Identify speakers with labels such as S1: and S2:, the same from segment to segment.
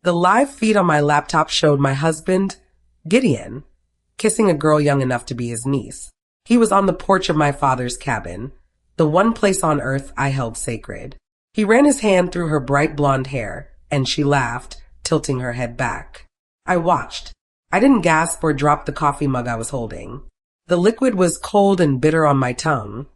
S1: The live feed on my laptop showed my husband, Gideon, kissing a girl young enough to be his niece. He was on the porch of my father's cabin, the one place on earth I held sacred. He ran his hand through her bright blonde hair, and she laughed, tilting her head back. I watched. I didn't gasp or drop the coffee mug I was holding. The liquid was cold and bitter on my tongue,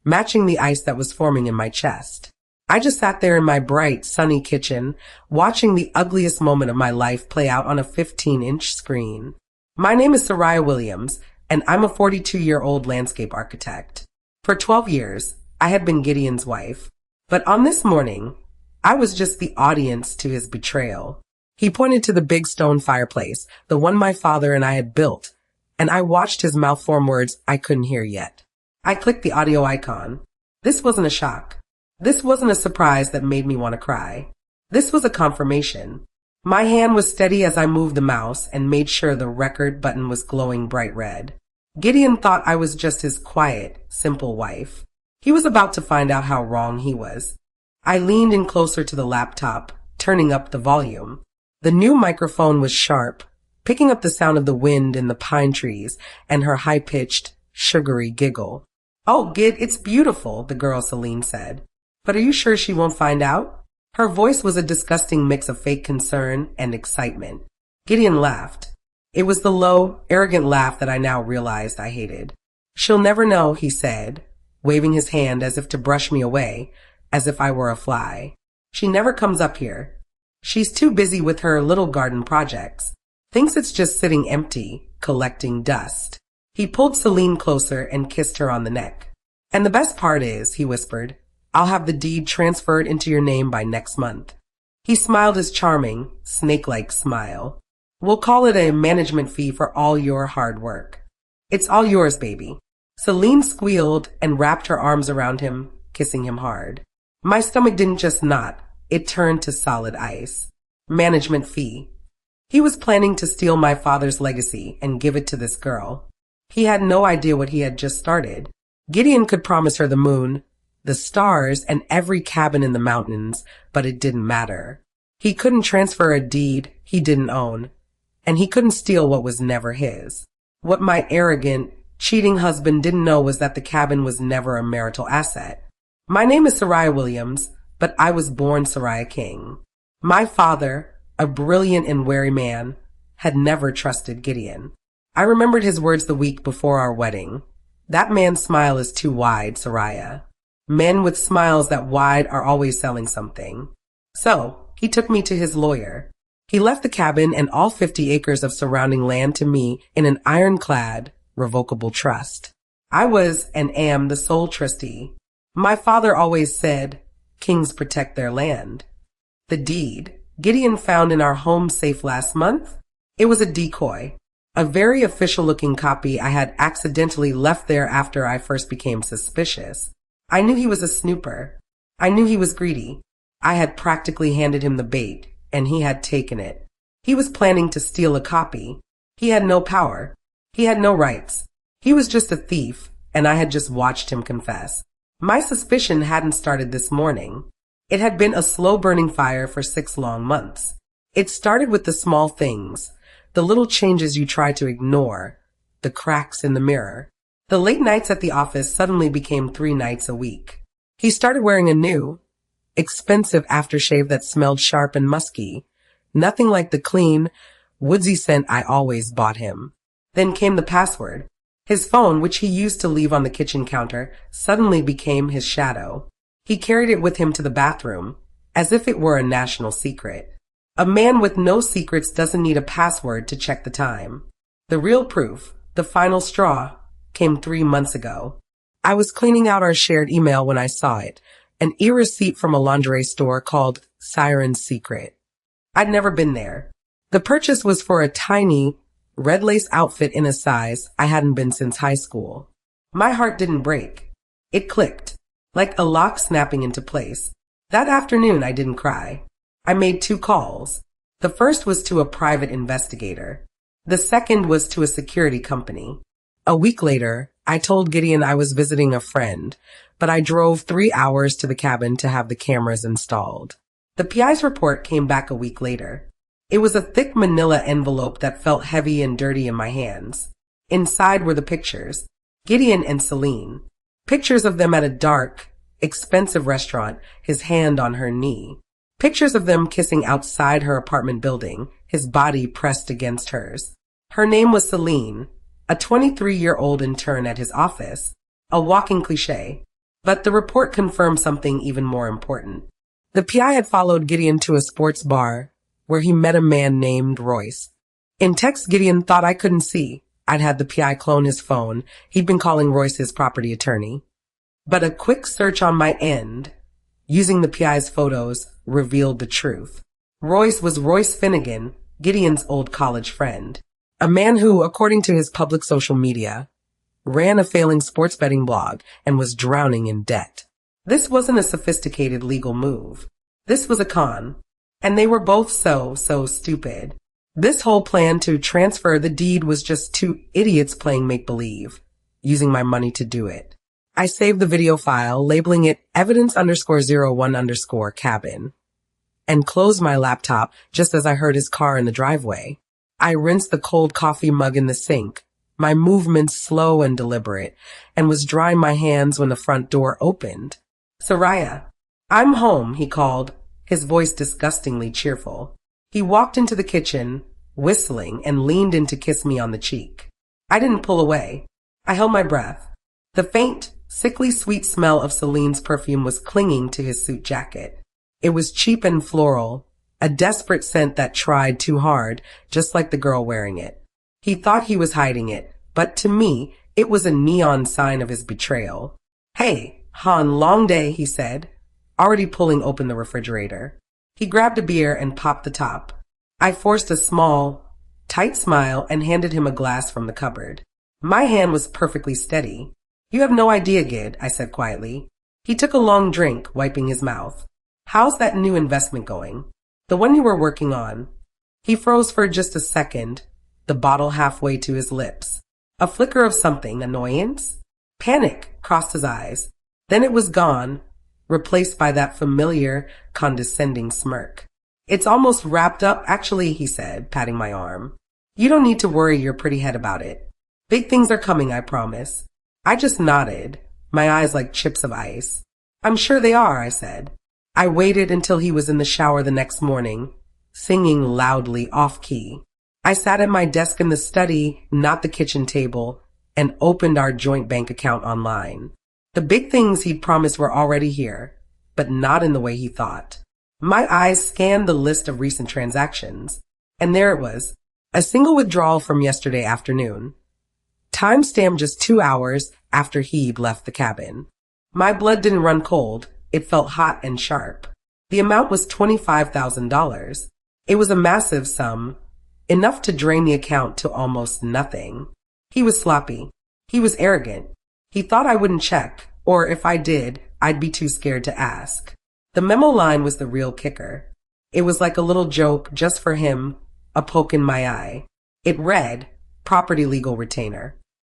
S1: matching the ice that was forming in my chest. I just sat there in my bright, sunny kitchen, watching the ugliest moment of my life play out on a 15-inch screen. My name is Soraya Williams, and I'm a 42-year-old landscape architect. For 12 years, I had been Gideon's wife. But on this morning, I was just the audience to his betrayal. He pointed to the big stone fireplace, the one my father and I had built, and I watched his mouth form words I couldn't hear yet. I clicked the audio icon. This wasn't a shock. This wasn't a surprise that made me want to cry. This was a confirmation. My hand was steady as I moved the mouse and made sure the record button was glowing bright red. Gideon thought I was just his quiet, simple wife. He was about to find out how wrong he was. I leaned in closer to the laptop, turning up the volume. The new microphone was sharp, picking up the sound of the wind in the pine trees and her high-pitched, sugary giggle. "Oh, Gid, it's beautiful," the girl Celine said. "But are you sure she won't find out?" Her voice was a disgusting mix of fake concern and excitement. Gideon laughed. It was the low, arrogant laugh that I now realized I hated. "She'll never know," he said, waving his hand as if to brush me away, as if I were a fly. "She never comes up here. She's too busy with her little garden projects. Thinks it's just sitting empty, collecting dust." He pulled Celine closer and kissed her on the neck. "And the best part is," he whispered, "I'll have the deed transferred into your name by next month." He smiled his charming, snake-like smile. "We'll call it a management fee for all your hard work. It's all yours, baby." Celine squealed and wrapped her arms around him, kissing him hard. My stomach didn't just knot, it turned to solid ice. Management fee. He was planning to steal my father's legacy and give it to this girl. He had no idea what he had just started. Gideon could promise her the moon, the stars, and every cabin in the mountains, but it didn't matter. He couldn't transfer a deed he didn't own, and he couldn't steal what was never his. What my arrogant, cheating husband didn't know was that the cabin was never a marital asset. My name is Soraya Williams, but I was born Soraya King. My father, a brilliant and wary man, had never trusted Gideon. I remembered his words the week before our wedding. "That man's smile is too wide, Soraya. Men with smiles that wide are always selling something." So, he took me to his lawyer. He left the cabin and all 50 acres of surrounding land to me in an ironclad, revocable trust. I was and am the sole trustee. My father always said, "Kings protect their land." The deed Gideon found in our home safe last month, it was a decoy. A very official-looking copy I had accidentally left there after I first became suspicious. I knew he was a snooper. I knew he was greedy. I had practically handed him the bait, and he had taken it. He was planning to steal a copy. He had no power. He had no rights. He was just a thief, and I had just watched him confess. My suspicion hadn't started this morning. It had been a slow-burning fire for 6 long months. It started with the small things, the little changes you try to ignore, the cracks in the mirror. The late nights at the office suddenly became 3 nights a week. He started wearing a new, expensive aftershave that smelled sharp and musky, nothing like the clean, woodsy scent I always bought him. Then came the password. His phone, which he used to leave on the kitchen counter, suddenly became his shadow. He carried it with him to the bathroom, as if it were a national secret. A man with no secrets doesn't need a password to check the time. The real proof, the final straw, came 3 months ago. I was cleaning out our shared email when I saw it, an e-receipt from a lingerie store called Siren's Secret. I'd never been there. The purchase was for a tiny, red lace outfit in a size I hadn't been since high school. My heart didn't break. It clicked, like a lock snapping into place. That afternoon, I didn't cry. I made 2 calls. The first was to a private investigator. The second was to a security company. A week later, I told Gideon I was visiting a friend, but I drove 3 hours to the cabin to have the cameras installed. The PI's report came back a week later. It was a thick manila envelope that felt heavy and dirty in my hands. Inside were the pictures. Gideon and Celine. Pictures of them at a dark, expensive restaurant, his hand on her knee. Pictures of them kissing outside her apartment building, his body pressed against hers. Her name was Celine, a 23-year-old intern at his office, a walking cliché. But the report confirmed something even more important. The PI had followed Gideon to a sports bar where he met a man named Royce. In text, Gideon thought I couldn't see. I'd had the PI clone his phone. He'd been calling Royce his property attorney. But a quick search on my end, using the PI's photos, revealed the truth. Royce was Royce Finnegan, Gideon's old college friend. A man who, according to his public social media, ran a failing sports betting blog and was drowning in debt. This wasn't a sophisticated legal move. This was a con. And they were both so stupid. This whole plan to transfer the deed was just two idiots playing make-believe, using my money to do it. I saved the video file, labeling it evidence_01_cabin, and closed my laptop just as I heard his car in the driveway. I rinsed the cold coffee mug in the sink, my movements slow and deliberate, and was drying my hands when the front door opened. "Soraya, I'm home," he called, his voice disgustingly cheerful. He walked into the kitchen, whistling, and leaned in to kiss me on the cheek. I didn't pull away. I held my breath. The faint, sickly sweet smell of Celine's perfume was clinging to his suit jacket. It was cheap and floral, a desperate scent that tried too hard, just like the girl wearing it. He thought he was hiding it, but to me, it was a neon sign of his betrayal. "Hey, Han, long day," he said, already pulling open the refrigerator. He grabbed a beer and popped the top. I forced a small, tight smile and handed him a glass from the cupboard. My hand was perfectly steady. "You have no idea, Gid," I said quietly. He took a long drink, wiping his mouth. "How's that new investment going? The one you were working on?" He froze for just a second, the bottle halfway to his lips. A flicker of something, annoyance? Panic crossed his eyes. Then it was gone, replaced by that familiar, condescending smirk. "It's almost wrapped up, actually," he said, patting my arm. "You don't need to worry your pretty head about it. Big things are coming, I promise." I just nodded, my eyes like chips of ice. "I'm sure they are," I said. I waited until he was in the shower the next morning, singing loudly off-key. I sat at my desk in the study, not the kitchen table, and opened our joint bank account online. The big things he'd promised were already here, but not in the way he thought. My eyes scanned the list of recent transactions, and there it was, a single withdrawal from yesterday afternoon. Timestamped just 2 hours after he'd left the cabin. My blood didn't run cold, it felt hot and sharp. The amount was $25,000. It was a massive sum, enough to drain the account to almost nothing. He was sloppy. He was arrogant. He thought I wouldn't check, or if I did, I'd be too scared to ask. The memo line was the real kicker. It was like a little joke just for him, a poke in my eye. It read, "Property legal retainer."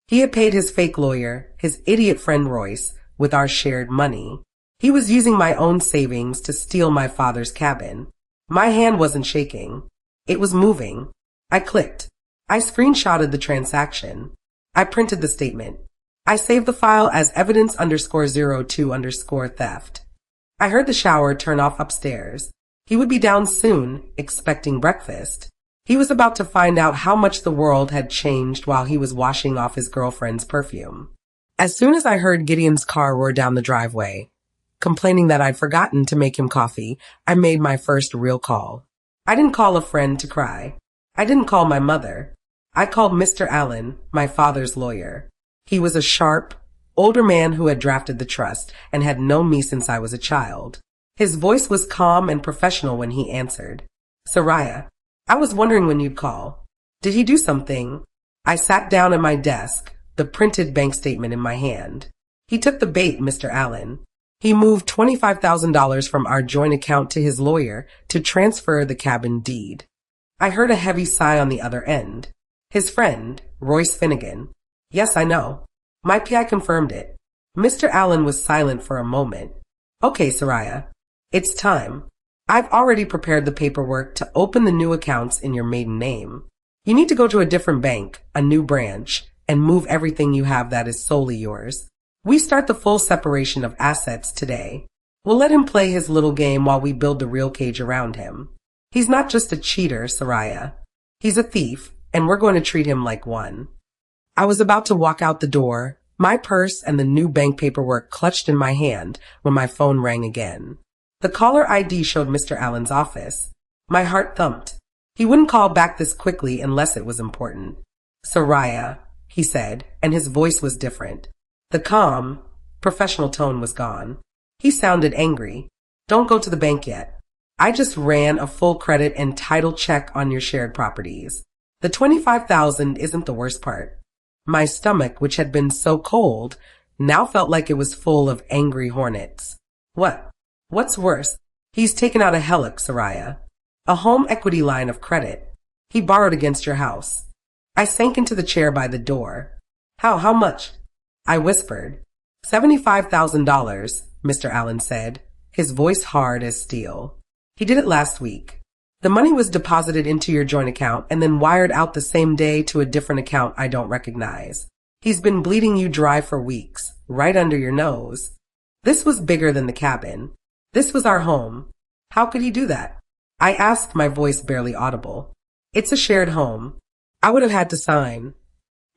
S1: He had paid his fake lawyer, his idiot friend Royce, with our shared money. He was using my own savings to steal my father's cabin. My hand wasn't shaking. It was moving. I clicked. I screenshotted the transaction. I printed the statement. I saved the file as evidence_02_theft. I heard the shower turn off upstairs. He would be down soon, expecting breakfast. He was about to find out how much the world had changed while he was washing off his girlfriend's perfume. As soon as I heard Gideon's car roar down the driveway, complaining that I'd forgotten to make him coffee, I made my first real call. I didn't call a friend to cry. I didn't call my mother. I called Mr. Allen, my father's lawyer. He was a sharp, older man who had drafted the trust and had known me since I was a child. His voice was calm and professional when he answered. "Soraya, I was wondering when you'd call. Did he do something?" I sat down at my desk, the printed bank statement in my hand. "He took the bait, Mr. Allen. He moved $25,000 from our joint account to his lawyer to transfer the cabin deed." I heard a heavy sigh on the other end. His friend, Royce Finnegan. "Yes, I know." My PI confirmed it. Mr. Allen was silent for a moment. "Okay, Soraya. It's time. I've already prepared the paperwork to open the new accounts in your maiden name. You need to go to a different bank, a new branch, and move everything you have that is solely yours. We start the full separation of assets today. We'll let him play his little game while we build the real cage around him. He's not just a cheater, Soraya. He's a thief, and we're going to treat him like one. I was about to walk out the door, my purse and the new bank paperwork clutched in my hand when my phone rang again. The caller ID showed Mr. Allen's office. My heart thumped. He wouldn't call back this quickly unless it was important. Soraya, he said, and his voice was different. The calm, professional tone was gone. He sounded angry. Don't go to the bank yet. I just ran a full credit and title check on your shared properties. The $25,000 isn't the worst part. My stomach, which had been so cold, now felt like it was full of angry hornets. What? What's worse? He's taken out a HELOC, Soraya. A home equity line of credit. He borrowed against your house. I sank into the chair by the door. How much? I whispered. $75,000, Mr. Allen said, his voice hard as steel. He did it last week. The money was deposited into your joint account and then wired out the same day to a different account I don't recognize. He's been bleeding you dry for weeks, right under your nose. This was bigger than the cabin. This was our home. How could he do that? I asked, my voice barely audible. It's a shared home. I would have had to sign.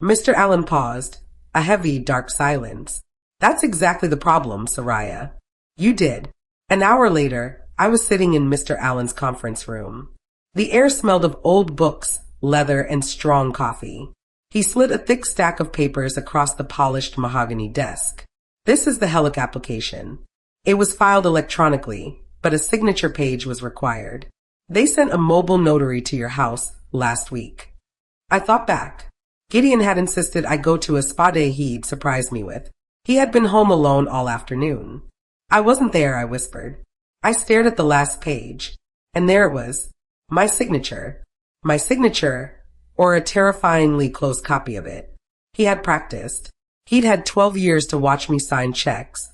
S1: Mr. Allen paused, a heavy, dark silence. That's exactly the problem, Soraya. You did. An hour later, I was sitting in Mr. Allen's conference room. The air smelled of old books, leather, and strong coffee. He slid a thick stack of papers across the polished mahogany desk. This is the HELOC application. It was filed electronically, but a signature page was required. They sent a mobile notary to your house last week. I thought back. Gideon had insisted I go to a spa day he'd surprised me with. He had been home alone all afternoon. I wasn't there, I whispered. I stared at the last page, and there it was. My signature. My signature, or a terrifyingly close copy of it. He had practiced. He'd had 12 years to watch me sign checks,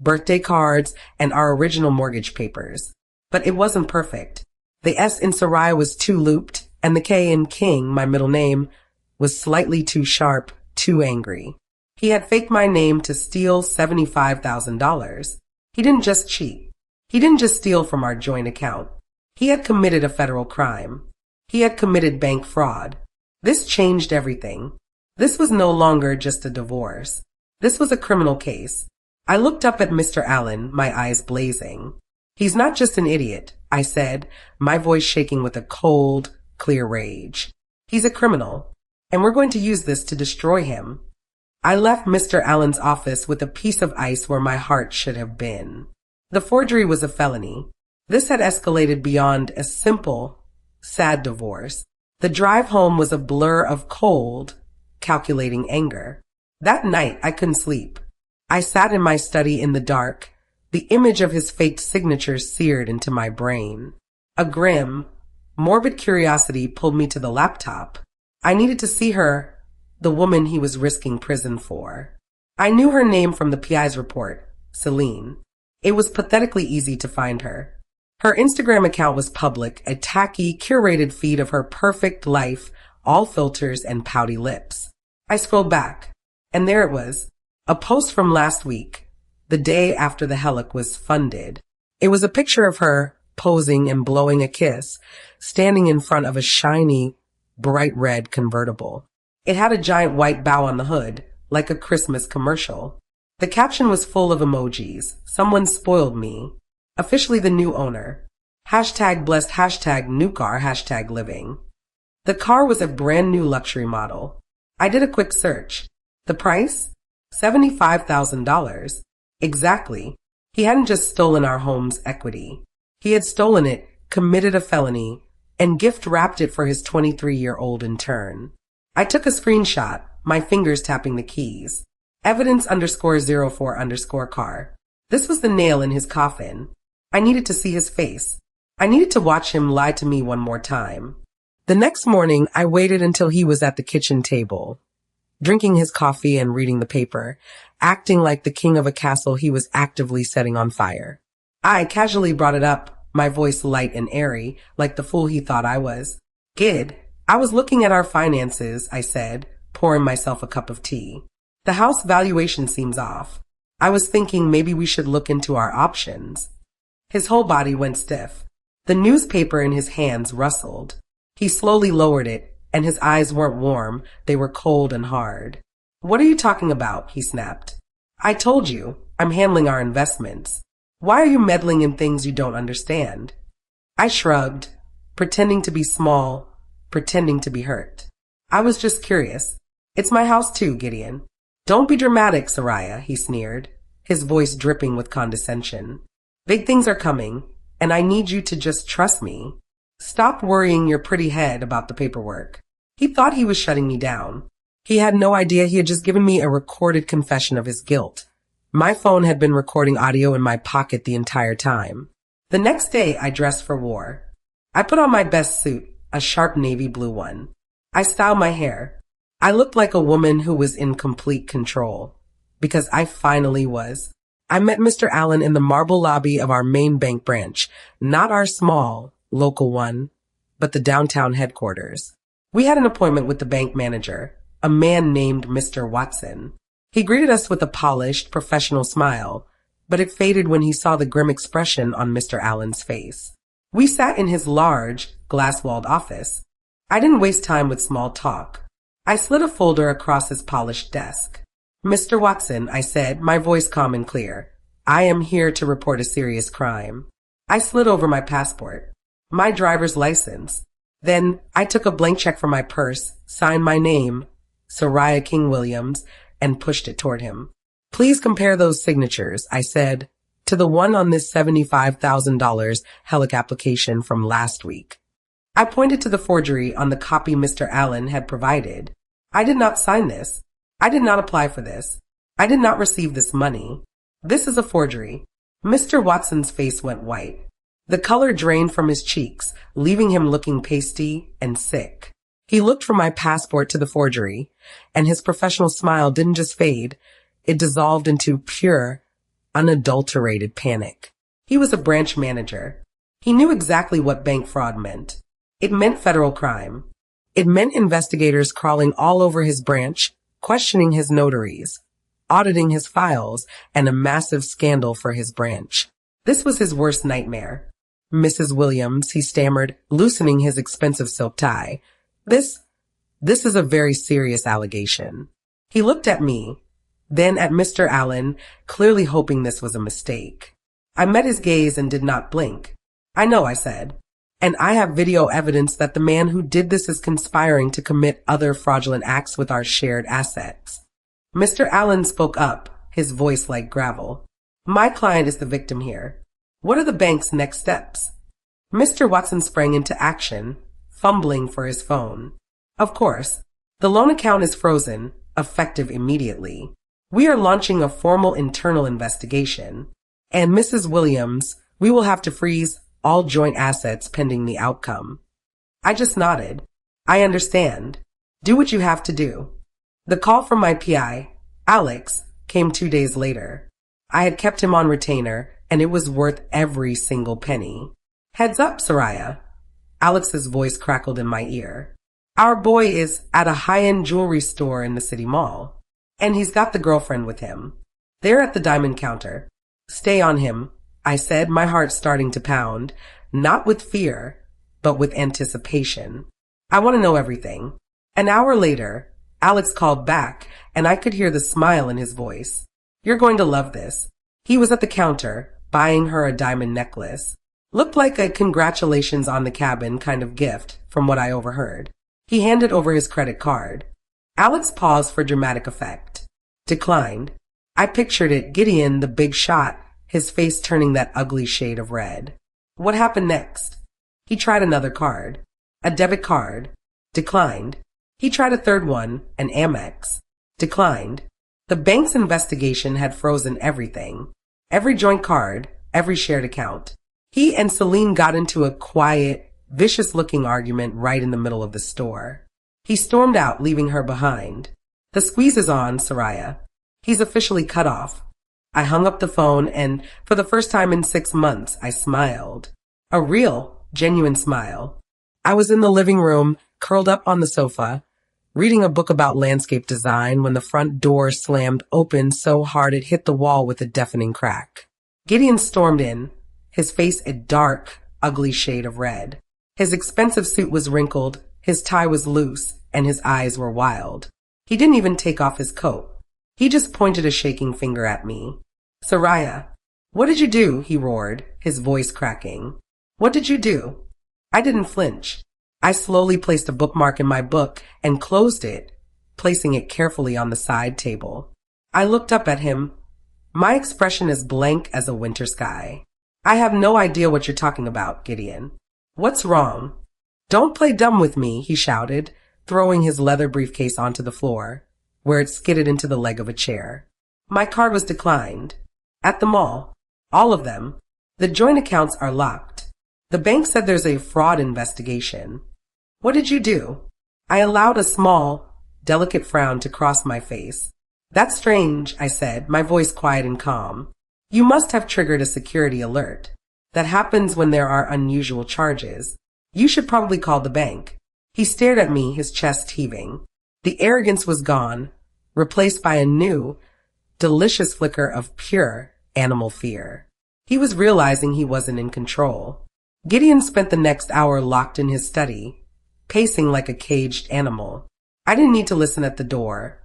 S1: birthday cards, and our original mortgage papers. But it wasn't perfect. The S in Soraya was too looped, and the K in King, my middle name, was slightly too sharp, too angry. He had faked my name to steal $75,000. He didn't just cheat. He didn't just steal from our joint account. He had committed a federal crime. He had committed bank fraud. This changed everything. This was no longer just a divorce. This was a criminal case. I looked up at Mr. Allen, my eyes blazing. He's not just an idiot, I said, my voice shaking with a cold, clear rage. He's a criminal, and we're going to use this to destroy him. I left Mr. Allen's office with a piece of ice where my heart should have been. The forgery was a felony. This had escalated beyond a simple, sad divorce. The drive home was a blur of cold, calculating anger. That night, I couldn't sleep. I sat in my study in the dark, the image of his faked signature seared into my brain. A grim, morbid curiosity pulled me to the laptop. I needed to see her, the woman he was risking prison for. I knew her name from the PI's report, Celine. It was pathetically easy to find her. Her Instagram account was public, a tacky, curated feed of her perfect life, all filters and pouty lips. I scrolled back, and there it was, a post from last week, the day after the HELOC was funded. It was a picture of her, posing and blowing a kiss, standing in front of a shiny, bright red convertible. It had a giant white bow on the hood, like a Christmas commercial. The caption was full of emojis. Someone spoiled me. Officially the new owner. Hashtag blessed, hashtag new car, hashtag living. The car was a brand new luxury model. I did a quick search. The price? $75,000. Exactly. He hadn't just stolen our home's equity. He had stolen it, committed a felony, and gift wrapped it for his 23-year-old intern. I took a screenshot, my fingers tapping the keys. Evidence _04 car. This was the nail in his coffin. I needed to see his face. I needed to watch him lie to me one more time. The next morning, I waited until he was at the kitchen table, drinking his coffee and reading the paper, acting like the king of a castle he was actively setting on fire. I casually brought it up. my voice light and airy, like the fool he thought I was. Gid, I was looking at our finances, I said, pouring myself a cup of tea. The house valuation seems off. I was thinking maybe we should look into our options. His whole body went stiff. The newspaper in his hands rustled. He slowly lowered it, and his eyes weren't warm, they were cold and hard. What are you talking about? He snapped. I told you, I'm handling our investments. Why are you meddling in things you don't understand? I shrugged, pretending to be small, pretending to be hurt. I was just curious. It's my house too, Gideon. Don't be dramatic, Soraya, he sneered, his voice dripping with condescension. Big things are coming, and I need you to just trust me. Stop worrying your pretty head about the paperwork. He thought he was shutting me down. He had no idea he had just given me a recorded confession of his guilt. My phone had been recording audio in my pocket the entire time. The next day, I dressed for war. I put on my best suit, a sharp navy blue one. I styled my hair. I looked like a woman who was in complete control. Because I finally was. I met Mr. Allen in the marble lobby of our main bank branch, not our small, local one, but the downtown headquarters. We had an appointment with the bank manager, a man named Mr. Watson. He greeted us with a polished, professional smile, but it faded when he saw the grim expression on Mr. Allen's face. We sat in his large, glass-walled office. I didn't waste time with small talk. I slid a folder across his polished desk. Mr. Watson, I said, my voice calm and clear. I am here to report a serious crime. I slid over my passport, my driver's license. Then I took a blank check from my purse, signed my name, Soraya King Williams, and pushed it toward him. Please compare those signatures, I said, to the one on this $75,000 HELIC application from last week. I pointed to the forgery on the copy Mr. Allen had provided. I did not sign this. I did not apply for this. I did not receive this money. This is a forgery. Mr. Watson's face went white. The color drained from his cheeks, leaving him looking pasty and sick. He looked from my passport to the forgery, and his professional smile didn't just fade, it dissolved into pure, unadulterated panic. He was a branch manager. He knew exactly what bank fraud meant. It meant federal crime. It meant investigators crawling all over his branch, questioning his notaries, auditing his files, and a massive scandal for his branch. This was his worst nightmare. Mrs. Williams, he stammered, loosening his expensive silk tie. This is a very serious allegation. He looked at me, then at Mr. Allen, clearly hoping this was a mistake. I met his gaze and did not blink. I know, I said. And I have video evidence that the man who did this is conspiring to commit other fraudulent acts with our shared assets. Mr. Allen spoke up, his voice like gravel. My client is the victim here. What are the bank's next steps? Mr. Watson sprang into action, fumbling for his phone. Of course, the loan account is frozen, effective immediately. We are launching a formal internal investigation. And Mrs. Williams, we will have to freeze all joint assets pending the outcome. I just nodded. I understand. Do what you have to do. The call from my PI, Alex, came 2 days later. I had kept him on retainer, and it was worth every single penny. Heads up, Soraya. Alex's voice crackled in my ear. Our boy is at a high-end jewelry store in the city mall, and he's got the girlfriend with him. They're at the diamond counter. Stay on him, I said, my heart starting to pound, not with fear, but with anticipation. I want to know everything. An hour later, Alex called back, and I could hear the smile in his voice. You're going to love this. He was at the counter, buying her a diamond necklace. Looked like a congratulations on the cabin kind of gift, from what I overheard. He handed over his credit card. Alex paused for dramatic effect. Declined. I pictured it, Gideon, the big shot, his face turning that ugly shade of red. What happened next? He tried another card. A debit card. Declined. He tried a third one, an Amex. Declined. The bank's investigation had frozen everything. Every joint card, every shared account. He and Celine got into a quiet, vicious-looking argument right in the middle of the store. He stormed out, leaving her behind. The squeeze is on, Soraya. He's officially cut off. I hung up the phone, and for the first time in 6 months, I smiled. A real, genuine smile. I was in the living room, curled up on the sofa, reading a book about landscape design when the front door slammed open so hard it hit the wall with a deafening crack. Gideon stormed in, his face a dark, ugly shade of red. His expensive suit was wrinkled, his tie was loose, and his eyes were wild. He didn't even take off his coat. He just pointed a shaking finger at me. "Soraya, what did you do?" he roared, his voice cracking. "What did you do?" I didn't flinch. I slowly placed a bookmark in my book and closed it, placing it carefully on the side table. I looked up at him, my expression as blank as a winter sky. "I have no idea what you're talking about, Gideon. What's wrong?" "Don't play dumb with me," he shouted, throwing his leather briefcase onto the floor, where it skidded into the leg of a chair. "My card was declined. At the mall. All of them. The joint accounts are locked. The bank said there's a fraud investigation." "What did you do?" I allowed a small, delicate frown to cross my face. "That's strange," I said, my voice quiet and calm. "You must have triggered a security alert. That happens when there are unusual charges. You should probably call the bank." He stared at me, his chest heaving. The arrogance was gone, replaced by a new, delicious flicker of pure animal fear. He was realizing he wasn't in control. Gideon spent the next hour locked in his study, pacing like a caged animal. I didn't need to listen at the door.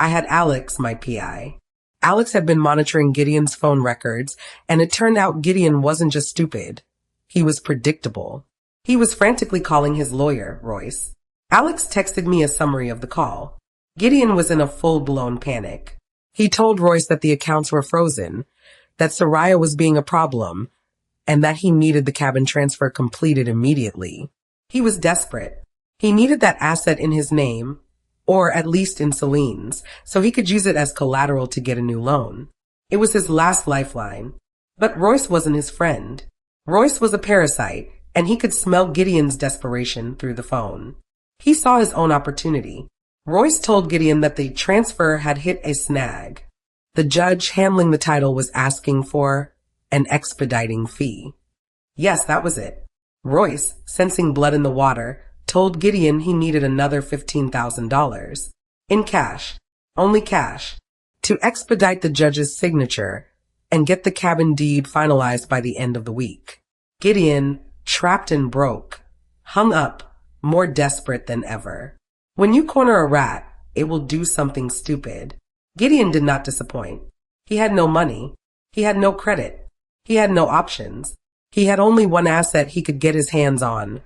S1: I had Alex, my PI. Alex had been monitoring Gideon's phone records, and it turned out Gideon wasn't just stupid. He was predictable. He was frantically calling his lawyer, Royce. Alex texted me a summary of the call. Gideon was in a full-blown panic. He told Royce that the accounts were frozen, that Soraya was being a problem, and that he needed the cabin transfer completed immediately. He was desperate. He needed that asset in his name, or at least in Celine's, so he could use it as collateral to get a new loan. It was his last lifeline. But Royce wasn't his friend. Royce was a parasite, and he could smell Gideon's desperation through the phone. He saw his own opportunity. Royce told Gideon that the transfer had hit a snag. The judge handling the title was asking for an expediting fee. Yes, that was it. Royce, sensing blood in the water, told Gideon he needed another $15,000. In cash. Only cash. To expedite the judge's signature and get the cabin deed finalized by the end of the week. Gideon, trapped and broke, hung up, more desperate than ever. When you corner a rat, it will do something stupid. Gideon did not disappoint. He had no money. He had no credit. He had no options. He had only one asset he could get his hands on,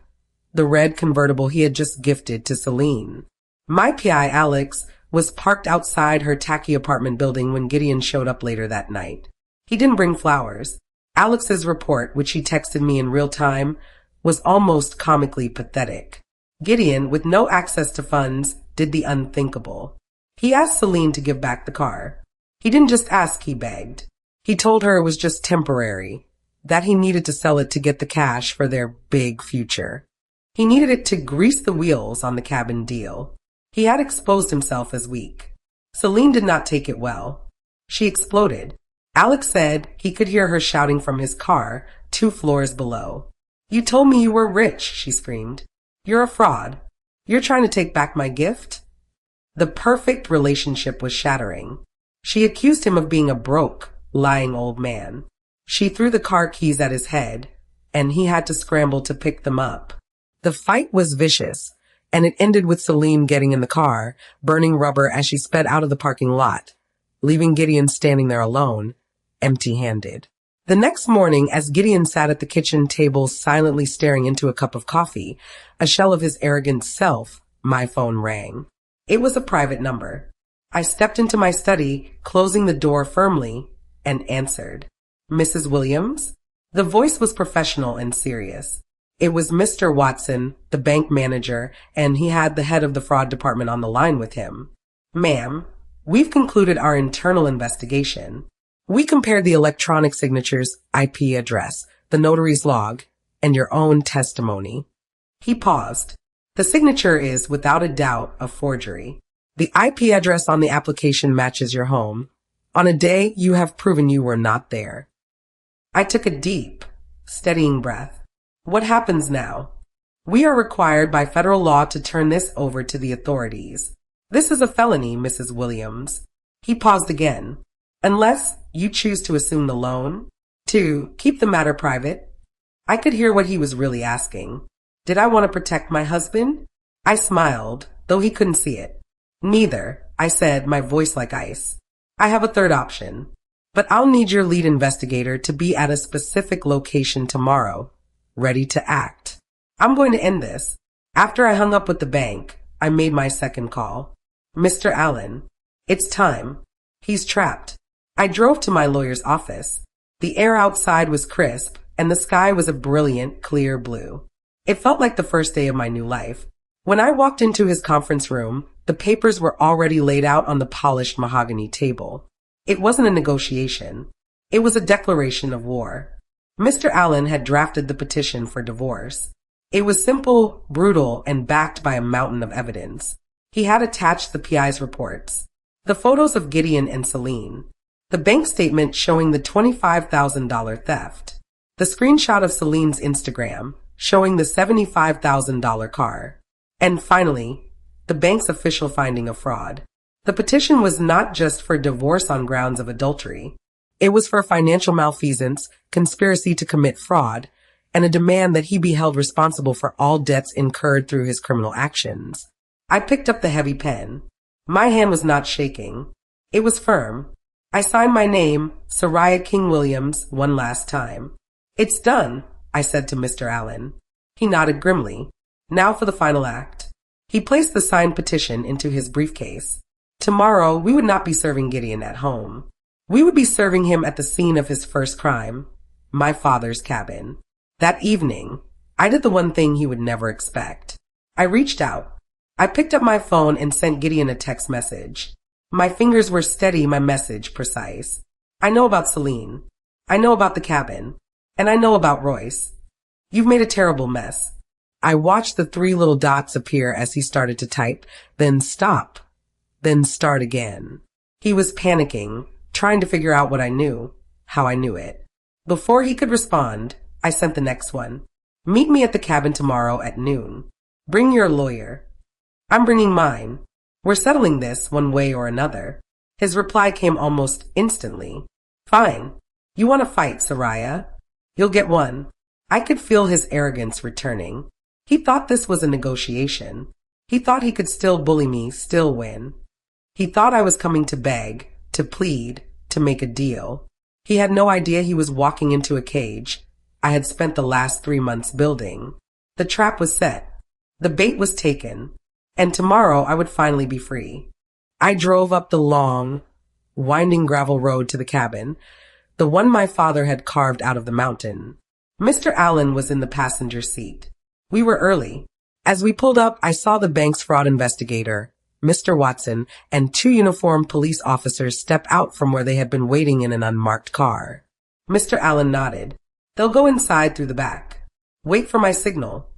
S1: the red convertible he had just gifted to Celine. My PI, Alex, was parked outside her tacky apartment building when Gideon showed up later that night. He didn't bring flowers. Alex's report, which he texted me in real time, was almost comically pathetic. Gideon, with no access to funds, did the unthinkable. He asked Celine to give back the car. He didn't just ask, he begged. He told her it was just temporary, that he needed to sell it to get the cash for their big future. He needed it to grease the wheels on the cabin deal. He had exposed himself as weak. Celine did not take it well. She exploded. Alex said he could hear her shouting from his car 2 floors below. "You told me you were rich," she screamed. "You're a fraud. You're trying to take back my gift?" The perfect relationship was shattering. She accused him of being a broke, lying old man. She threw the car keys at his head, and he had to scramble to pick them up. The fight was vicious, and it ended with Celine getting in the car, burning rubber as she sped out of the parking lot, leaving Gideon standing there alone, empty-handed. The next morning, as Gideon sat at the kitchen table silently staring into a cup of coffee, a shell of his arrogant self, my phone rang. It was a private number. I stepped into my study, closing the door firmly, and answered. "Mrs. Williams?" The voice was professional and serious. It was Mr. Watson, the bank manager, and he had the head of the fraud department on the line with him. "Ma'am, we've concluded our internal investigation. We compared the electronic signature's IP address, the notary's log, and your own testimony." He paused. "The signature is, without a doubt, a forgery. The IP address on the application matches your home. On a day you have proven you were not there." I took a deep, steadying breath. What happens now? We are required by federal law to turn this over to the authorities. This is a felony, Mrs. Williams. He paused again. Unless you choose to assume the loan, to keep the matter private. I could hear what he was really asking. Did I want to protect my husband? I smiled, though he couldn't see it. Neither, I said, my voice like ice. I have a third option. But I'll need your lead investigator to be at a specific location tomorrow, ready to act. I'm going to end this. After I hung up with the bank, I made my second call. Mr. Allen, it's time. He's trapped. I drove to my lawyer's office. The air outside was crisp, and the sky was a brilliant, clear blue. It felt like the first day of my new life. When I walked into his conference room, the papers were already laid out on the polished mahogany table. It wasn't a negotiation. It was a declaration of war. Mr. Allen had drafted the petition for divorce. It was simple, brutal, and backed by a mountain of evidence. He had attached the PI's reports, the photos of Gideon and Celine, the bank statement showing the $25,000 theft, the screenshot of Celine's Instagram showing the $75,000 car, and finally, the bank's official finding of fraud. The petition was not just for divorce on grounds of adultery. It was for financial malfeasance, conspiracy to commit fraud, and a demand that he be held responsible for all debts incurred through his criminal actions. I picked up the heavy pen. My hand was not shaking. It was firm. I signed my name, Soraya King Williams, one last time. It's done, I said to Mr. Allen. He nodded grimly. Now for the final act. He placed the signed petition into his briefcase. Tomorrow, we would not be serving Gideon at home. We would be serving him at the scene of his first crime, my father's cabin. That evening, I did the one thing he would never expect. I reached out. I picked up my phone and sent Gideon a text message. My fingers were steady, my message precise. I know about Celine. I know about the cabin. And I know about Royce. You've made a terrible mess. I watched the 3 little dots appear as he started to type, then stop, then start again. He was panicking, trying to figure out what I knew, how I knew it. Before he could respond, I sent the next one. Meet me at the cabin tomorrow at noon. Bring your lawyer. I'm bringing mine. We're settling this one way or another. His reply came almost instantly. Fine. You want to fight, Soraya? You'll get one. I could feel his arrogance returning. He thought this was a negotiation. He thought he could still bully me, still win. He thought I was coming to beg, to plead, to make a deal. He had no idea he was walking into a cage I had spent the last 3 months building. The trap was set. The bait was taken. And tomorrow I would finally be free. I drove up the long, winding gravel road to the cabin, the one my father had carved out of the mountain. Mr. Allen was in the passenger seat. We were early. As we pulled up, I saw the bank's fraud investigator, Mr. Watson, and 2 uniformed police officers step out from where they had been waiting in an unmarked car. Mr. Allen nodded. They'll go inside through the back. Wait for my signal.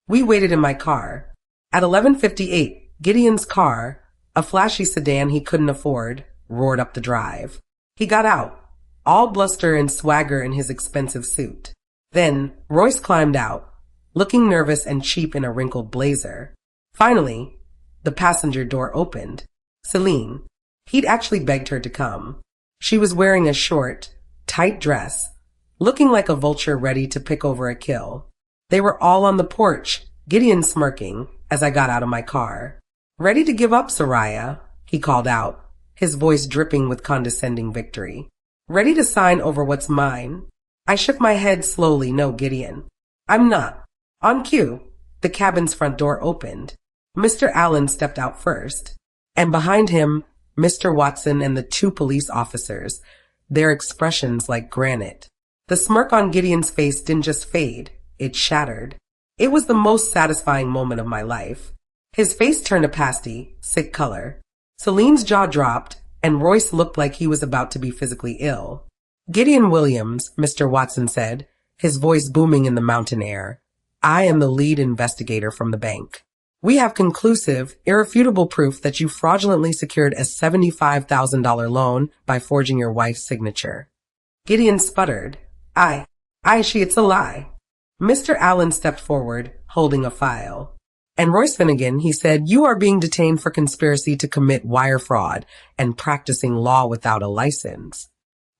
S1: We waited in my car. At 11:58, Gideon's car, a flashy sedan he couldn't afford, roared up the drive. He got out, all bluster and swagger in his expensive suit. Then Royce climbed out, looking nervous and cheap in a wrinkled blazer. Finally, the passenger door opened. Celine. He'd actually begged her to come. She was wearing a short, tight dress, looking like a vulture ready to pick over a kill. They were all on the porch, Gideon smirking, as I got out of my car. Ready to give up, Soraya? He called out, his voice dripping with condescending victory. Ready to sign over what's mine? I shook my head slowly. No, Gideon. I'm not. On cue, the cabin's front door opened. Mr. Allen stepped out first, and behind him, Mr. Watson and the 2 police officers, their expressions like granite. The smirk on Gideon's face didn't just fade, it shattered. It was the most satisfying moment of my life. His face turned a pasty, sick color. Celine's jaw dropped, and Royce looked like he was about to be physically ill. Gideon Williams, Mr. Watson said, his voice booming in the mountain air. I am the lead investigator from the bank. We have conclusive, irrefutable proof that you fraudulently secured a $75,000 loan by forging your wife's signature. Gideon sputtered. It's a lie. Mr. Allen stepped forward, holding a file. And Royce Finnegan, he said, you are being detained for conspiracy to commit wire fraud and practicing law without a license.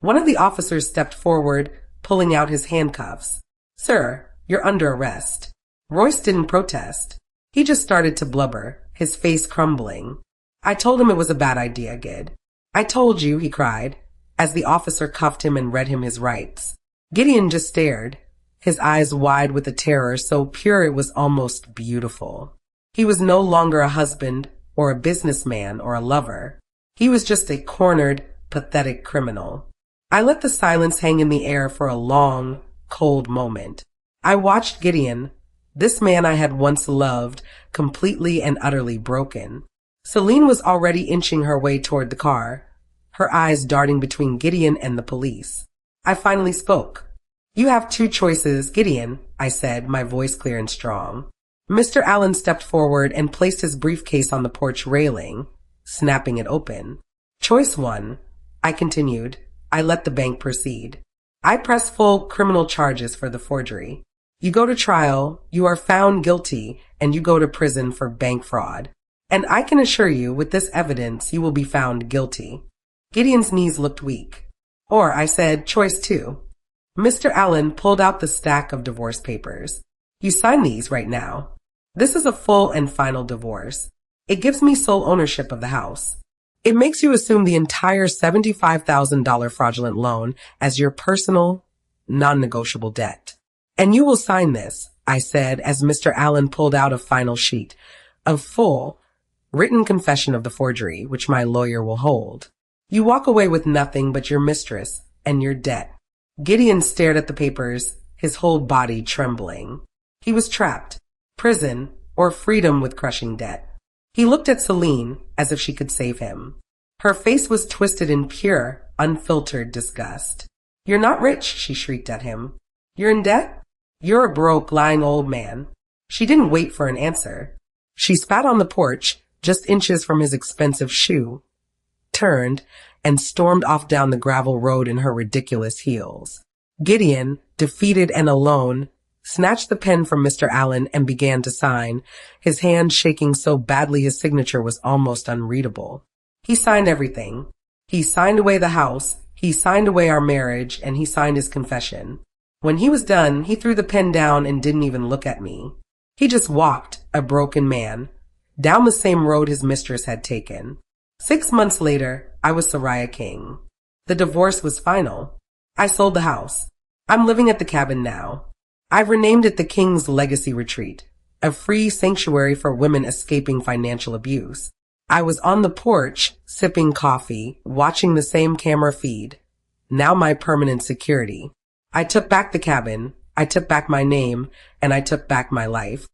S1: One of the officers stepped forward, pulling out his handcuffs. Sir, you're under arrest. Royce didn't protest. He just started to blubber, his face crumbling. I told him it was a bad idea, Gid. I told you, he cried, as the officer cuffed him and read him his rights. Gideon just stared, his eyes wide with a terror so pure it was almost beautiful. He was no longer a husband or a businessman or a lover. He was just a cornered, pathetic criminal. I let the silence hang in the air for a long, cold moment. I watched Gideon, this man I had once loved, completely and utterly broken. Celine was already inching her way toward the car, her eyes darting between Gideon and the police. I finally spoke. You have two choices, Gideon, I said, my voice clear and strong. Mr. Allen stepped forward and placed his briefcase on the porch railing, snapping it open. Choice one, I continued. I let the bank proceed. I press full criminal charges for the forgery. You go to trial, you are found guilty, and you go to prison for bank fraud. And I can assure you, with this evidence, you will be found guilty. Gideon's knees looked weak. Or, I said, choice two. Mr. Allen pulled out the stack of divorce papers. You sign these right now. This is a full and final divorce. It gives me sole ownership of the house. It makes you assume the entire $75,000 fraudulent loan as your personal, non-negotiable debt. And you will sign this, I said as Mr. Allen pulled out a final sheet, a full, written confession of the forgery, which my lawyer will hold. You walk away with nothing but your mistress and your debt. Gideon stared at the papers, his whole body trembling. He was trapped, prison, or freedom with crushing debt. He looked at Celine as if she could save him. Her face was twisted in pure, unfiltered disgust. You're not rich, she shrieked at him. You're in debt? You're a broke, lying old man. She didn't wait for an answer. She spat on the porch, just inches from his expensive shoe, turned, and stormed off down the gravel road in her ridiculous heels. Gideon, defeated and alone, snatched the pen from Mr. Allen and began to sign, his hand shaking so badly his signature was almost unreadable. He signed everything. He signed away the house, he signed away our marriage, and he signed his confession. When he was done, he threw the pen down and didn't even look at me. He just walked, a broken man, down the same road his mistress had taken. 6 months later, I was Soraya King. The divorce was final. I sold the house. I'm living at the cabin now. I've renamed it the King's Legacy Retreat, a free sanctuary for women escaping financial abuse. I was on the porch, sipping coffee, watching the same camera feed. Now my permanent security. I took back the cabin, I took back my name, and I took back my life.